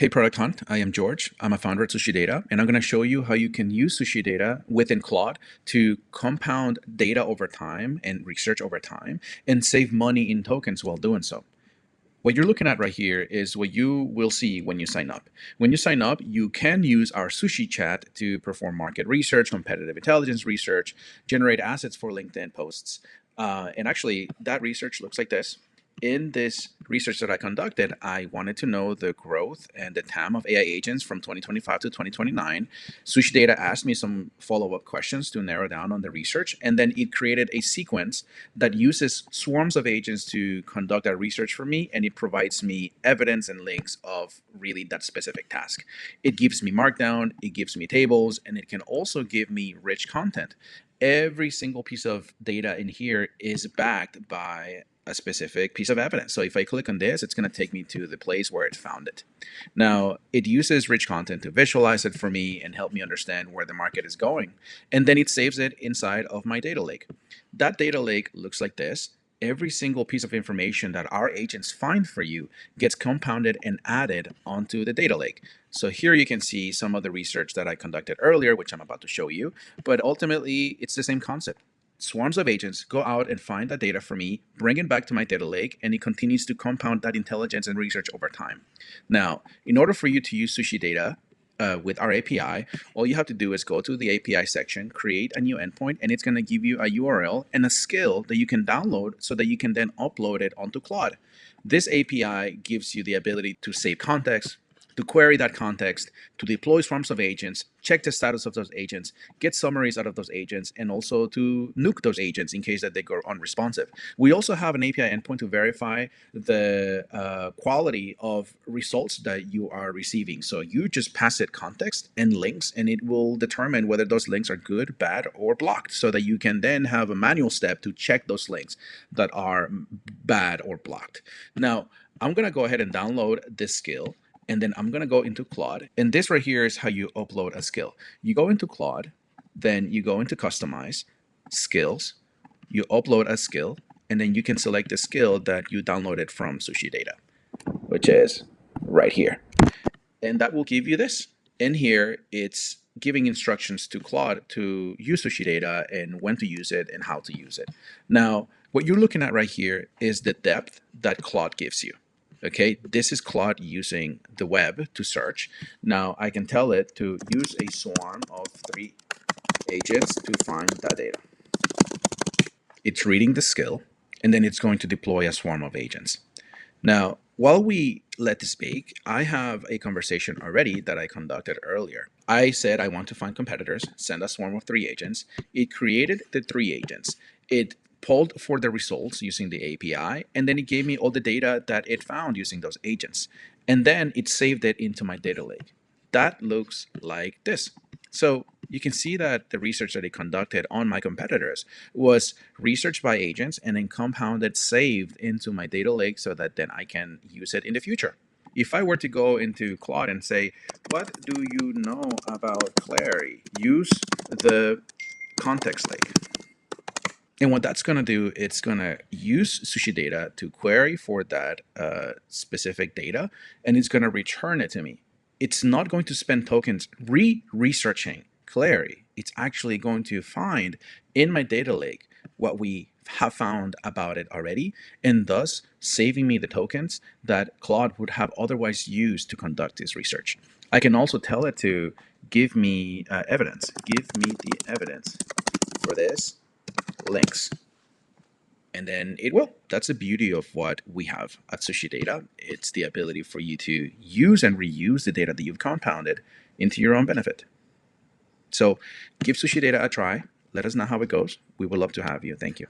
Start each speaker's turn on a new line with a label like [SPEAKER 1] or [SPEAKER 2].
[SPEAKER 1] Hey, Product Hunt. I am George. I'm a founder at Sushidata, and I'm going to show you how you can use Sushidata within Claude to compound data over time and research over time and save money in tokens while doing so. What you're looking at right here is what you will see when you sign up. When you sign up, you can use our Sushi Chat to perform market research, competitive intelligence research, generate assets for LinkedIn posts. And actually, that research looks like this. In this research that I conducted, I wanted to know the growth and the TAM of AI agents from 2025 to 2029. Sushi Data asked me some follow-up questions to narrow down on the research, and then it created a sequence that uses swarms of agents to conduct that research for me, and it provides me evidence and links of really that specific task. It gives me markdown, it gives me tables, and it can also give me rich content. Every single piece of data in here is backed by a specific piece of evidence. So if I click on this, it's going to take me to the place where it found it. Now, it uses rich content to visualize it for me and help me understand where the market is going. And then it saves it inside of my data lake. That data lake looks like this. Every single piece of information that our agents find for you gets compounded and added onto the data lake. So here you can see some of the research that I conducted earlier, which I'm about to show you, but ultimately it's the same concept. Swarms of agents go out and find that data for me, bring it back to my data lake, and it continues to compound that intelligence and research over time. Now, in order for you to use Sushidata with our API, all you have to do is go to the API section, create a new endpoint, and it's going to give you a URL and a skill that you can download so that you can then upload it onto Claude. This API gives you the ability to save context, to query that context, to deploy swarms of agents, check the status of those agents, get summaries out of those agents, and also to nuke those agents in case that they go unresponsive. We also have an API endpoint to verify the quality of results that you are receiving. So you just pass it context and links, and it will determine whether those links are good, bad, or blocked, so that you can then have a manual step to check those links that are bad or blocked. Now, I'm going to go ahead and download this skill. And then I'm going to go into Claude. And this right here is how you upload a skill. You go into Claude, then you go into Customize, Skills, you upload a skill, and then you can select the skill that you downloaded from Sushidata, which is right here. And that will give you this. In here, it's giving instructions to Claude to use Sushidata and when to use it and how to use it. Now, what you're looking at right here is the depth that Claude gives you. Okay, this is Claude using the web to search. Now I can tell it to use a swarm of 3 agents to find that data. It's reading the skill, and then it's going to deploy a swarm of agents. Now, while we let this bake, I have a conversation already that I conducted earlier. I said I want to find competitors, send a swarm of 3 agents. It created the 3 agents. It pulled for the results using the API, and then it gave me all the data that it found using those agents. And then it saved it into my data lake. That looks like this. So you can see that the research that it conducted on my competitors was researched by agents and then compounded, saved into my data lake so that then I can use it in the future. If I were to go into Claude and say, what do you know about Clary? Use the context lake. And what that's going to do, it's going to use Sushidata to query for that specific data, and it's going to return it to me. It's not going to spend tokens researching Clary. It's actually going to find in my data lake what we have found about it already, and thus saving me the tokens that Claude would have otherwise used to conduct this research. I can also tell it to give me evidence. Give me the evidence for this links. And then it will. That's the beauty of what we have at Sushidata. It's the ability for you to use and reuse the data that you've compounded into your own benefit. So give Sushidata a try. Let us know how it goes. We would love to have you. Thank you.